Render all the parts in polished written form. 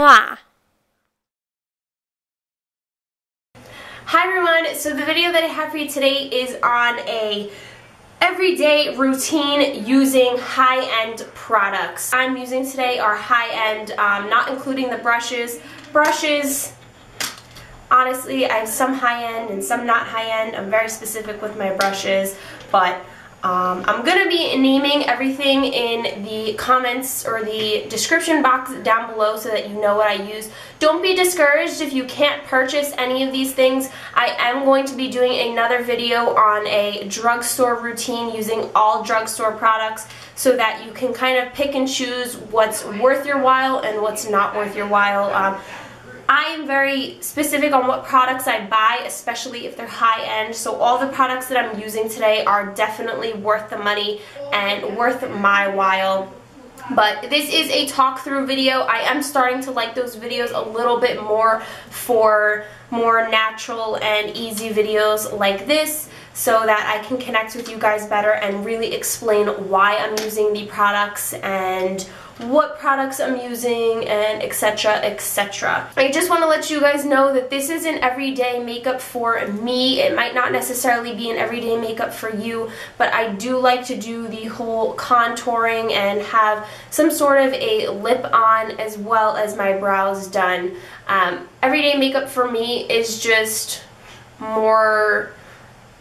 Mwah. Hi everyone, so the video that I have for you today is on a everyday routine using high-end products. I'm using today are high-end, not including the brushes. Brushes, honestly, I have some high-end and some not high-end. I'm very specific with my brushes, but I'm going to be naming everything in the comments or the description box down below so that you know what I use. Don't be discouraged if you can't purchase any of these things. I am going to be doing another video on a drugstore routine using all drugstore products so that you can kind of pick and choose what's worth your while and what's not worth your while. I am very specific on what products I buy, especially if they're high-end, so all the products that I'm using today are definitely worth the money and worth my while. But this is a talk-through video. I am starting to like those videos a little bit more for more natural and easy videos like this, so that I can connect with you guys better and really explain why I'm using the products and what products I'm using and etc, etc. I just want to let you guys know that this is an everyday makeup for me. It might not necessarily be an everyday makeup for you, but I do like to do the whole contouring and have some sort of a lip on as well as my brows done. Everyday makeup for me is just more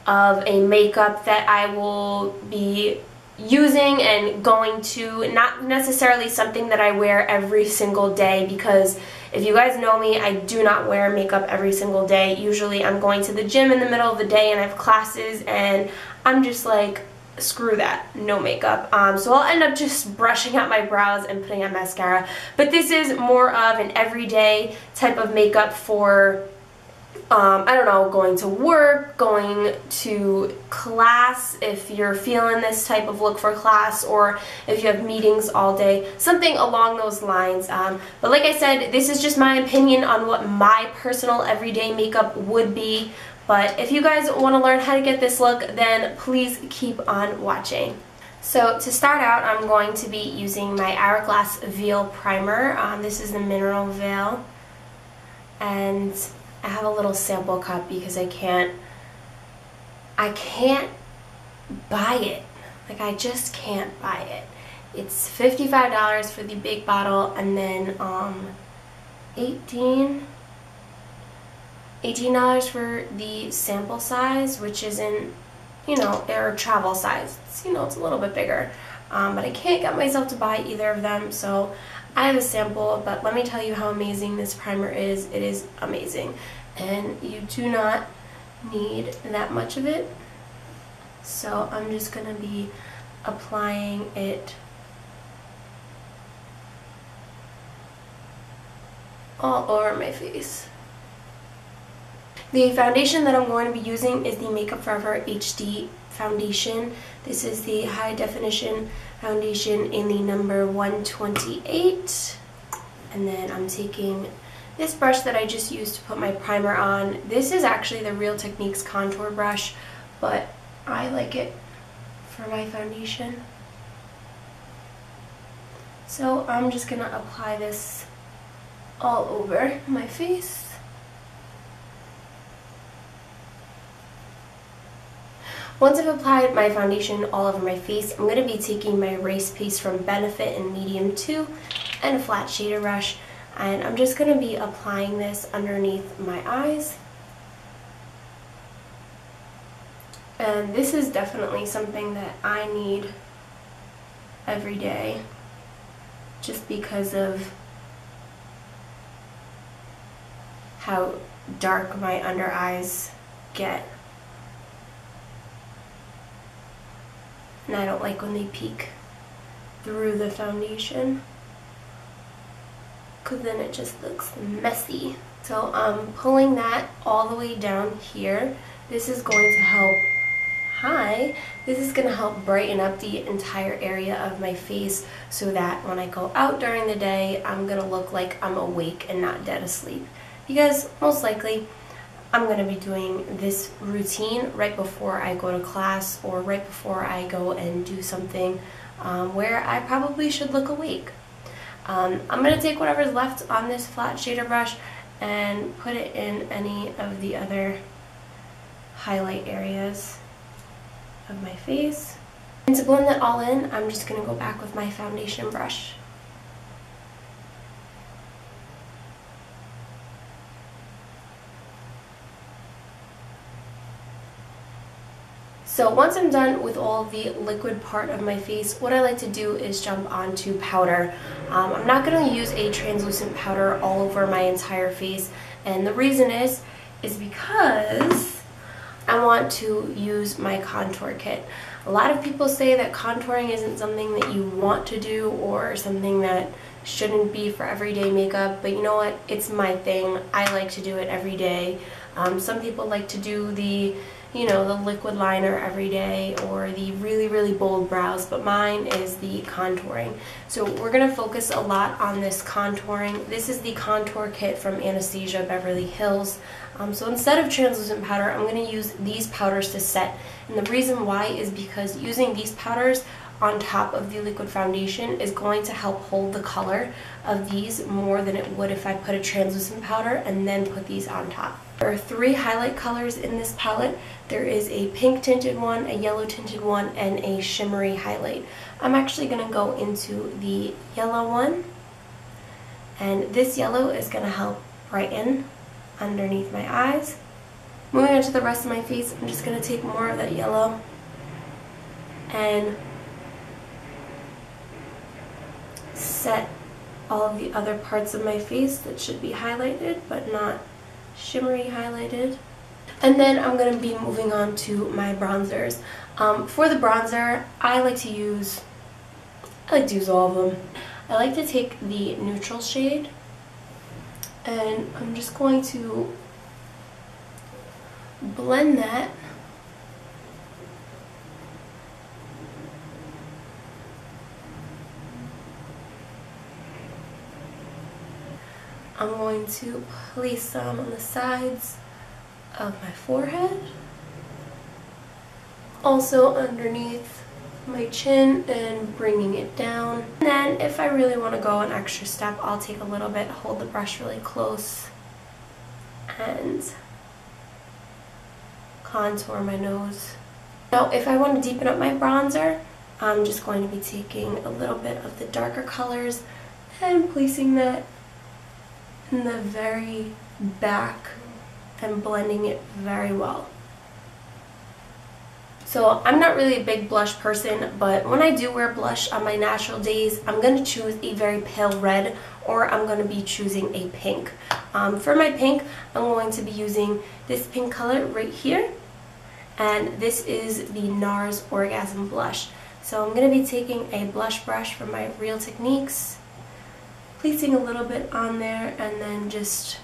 of a makeup that I will be using and going to, not necessarily something that I wear every single day, because if you guys know me, I do not wear makeup every single day. Usually I'm going to the gym in the middle of the day and I have classes and I'm just like, screw that, no makeup. So I'll end up just brushing out my brows and putting on mascara. But this is more of an everyday type of makeup for I don't know, going to work, going to class, if you're feeling this type of look for class, or if you have meetings all day, something along those lines. But like I said, this is just my opinion on what my personal everyday makeup would be. But if you guys want to learn how to get this look, then please keep on watching. So to start out, I'm going to be using my Hourglass Veil Primer. This is the Mineral Veil, and I have a little sample cup because I can't buy it. Like, I just can't buy it. It's $55 for the big bottle, and then $18 for the sample size, which isn't, you know, or travel size. It's, you know, it's a little bit bigger. But I can't get myself to buy either of them, so I have a sample. But let me tell you how amazing this primer is. It is amazing, and you do not need that much of it. So I'm just going to be applying it all over my face. The foundation that I'm going to be using is the Makeup Forever HD foundation. This is the high definition foundation in the number 128. And then I'm taking this brush that I just used to put my primer on. This is actually the Real Techniques contour brush, but I like it for my foundation. So I'm just gonna apply this all over my face. Once I've applied my foundation all over my face, I'm going to be taking my Erase Paste from Benefit in Medium 2 and a flat shader brush, and I'm just going to be applying this underneath my eyes. And this is definitely something that I need every day, just because of how dark my under eyes get. And I don't like when they peek through the foundation, because then it just looks messy. So I'm pulling that all the way down here. This is going to help, this is going to help brighten up the entire area of my face, so that when I go out during the day, I'm going to look like I'm awake and not dead asleep. Because most likely, I'm going to be doing this routine right before I go to class, or right before I go and do something where I probably should look awake. I'm going to take whatever's left on this flat shader brush and put it in any of the other highlight areas of my face. And to blend that all in, I'm just going to go back with my foundation brush. So once I'm done with all the liquid part of my face, what I like to do is jump onto powder. I'm not going to use a translucent powder all over my entire face, and the reason is because I want to use my contour kit. A lot of people say that contouring isn't something that you want to do or something that shouldn't be for everyday makeup, but you know what? It's my thing. I like to do it every day. Some people like to do the the liquid liner every day or the really, really bold brows, but mine is the contouring. So we're going to focus a lot on this contouring. This is the contour kit from Anastasia Beverly Hills. So instead of translucent powder, I'm going to use these powders to set. And the reason why is because using these powders on top of the liquid foundation is going to help hold the color of these more than it would if I put a translucent powder and then put these on top. There are 3 highlight colors in this palette. There is a pink tinted one, a yellow tinted one, and a shimmery highlight. I'm actually going to go into the yellow one, and this yellow is going to help brighten underneath my eyes. Moving on to the rest of my face, I'm just going to take more of that yellow and set all of the other parts of my face that should be highlighted but not shimmery highlighted. And then I'm going to be moving on to my bronzers. For the bronzer, I like to use all of them. I like to take the neutral shade, and I'm just going to blend that I'm going to place some on the sides of my forehead, also underneath my chin and bringing it down. And then if I really want to go an extra step, I'll take a little bit, hold the brush really close, and contour my nose. Now if I want to deepen up my bronzer, I'm just going to be taking a little bit of the darker colors and placing that in the very back and blending it very well. So I'm not really a big blush person, but when I do wear blush on my natural days, I'm going to choose a very pale red, or I'm going to be choosing a pink. For my pink, I'm going to be using this pink color right here, and this is the NARS Orgasm Blush. So I'm going to be taking a blush brush from my Real Techniques, placing a little bit on there, and then just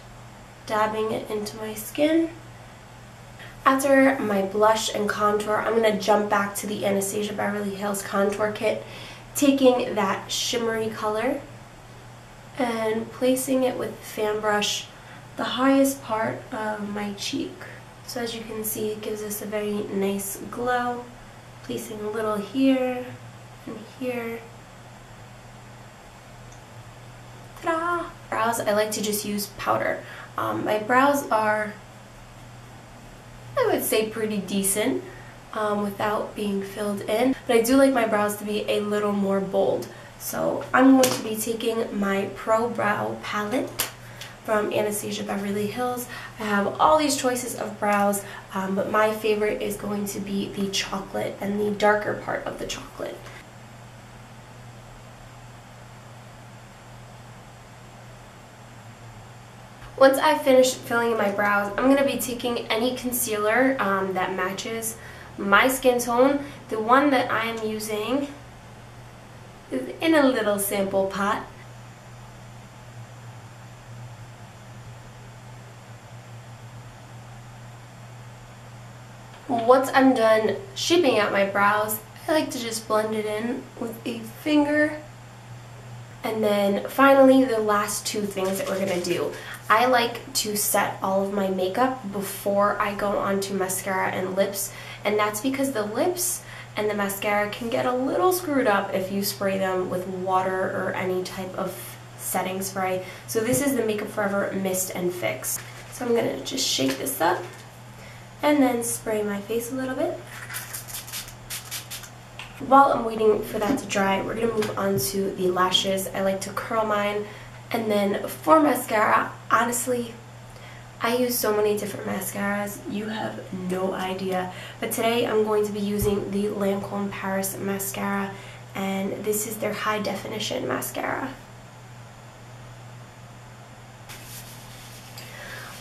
dabbing it into my skin. After my blush and contour, I'm going to jump back to the Anastasia Beverly Hills contour kit, taking that shimmery color and placing it with the fan brush the highest part of my cheek. So as you can see, it gives us a very nice glow. Placing a little here and here. Ta-da! Brows, I like to just use powder. My brows are, I would say, pretty decent without being filled in, but I do like my brows to be a little more bold. So I'm going to be taking my Pro Brow palette from Anastasia Beverly Hills. I have all these choices of brows, but my favorite is going to be the chocolate and the darker part of the chocolate. Once I finish filling in my brows, I'm going to be taking any concealer that matches my skin tone. The one that I am using is in a little sample pot. Once I'm done shaping out my brows, I like to just blend it in with a finger. And then finally, the last two things that we're going to do. I like to set all of my makeup before I go on to mascara and lips, and that's because the lips and the mascara can get a little screwed up if you spray them with water or any type of setting spray. So this is the Makeup Forever Mist and Fix. So I'm going to just shake this up and then spray my face a little bit. While I'm waiting for that to dry, we're going to move on to the lashes. I like to curl mine. And then for mascara, honestly, I use so many different mascaras, you have no idea. But today I'm going to be using the Lancome Paris mascara, and this is their high definition mascara.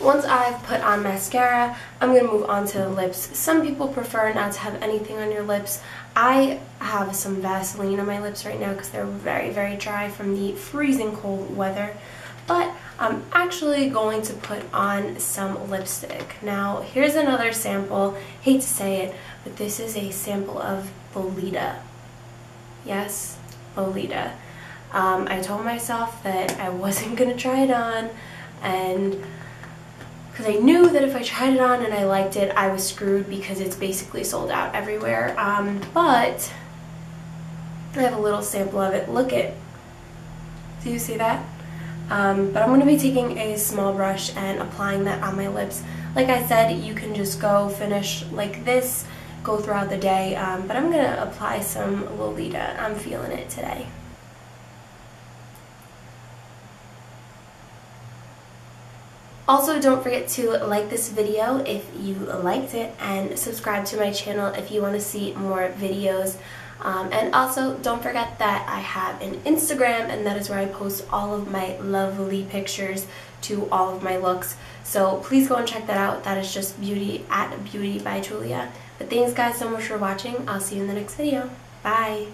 Once I've put on mascara, I'm going to move on to the lips. Some people prefer not to have anything on your lips. I have some Vaseline on my lips right now because they're very, very dry from the freezing cold weather. But I'm actually going to put on some lipstick. Now, here's another sample. Hate to say it, but this is a sample of Lolita. Yes, Lolita. I told myself that I wasn't going to try it on, and because I knew that if I tried it on and I liked it, I was screwed because it's basically sold out everywhere. But I have a little sample of it. Look it. Do you see that? But I'm going to be taking a small brush and applying that on my lips. Like I said, you can just go finish like this, go throughout the day, but I'm going to apply some Lolita. I'm feeling it today. Also, don't forget to like this video if you liked it, and subscribe to my channel if you want to see more videos. And also, don't forget that I have an Instagram, and that is where I post all of my lovely pictures to all of my looks. So please go and check that out. That is just @Beauty by Julia. But thanks guys so much for watching. I'll see you in the next video. Bye!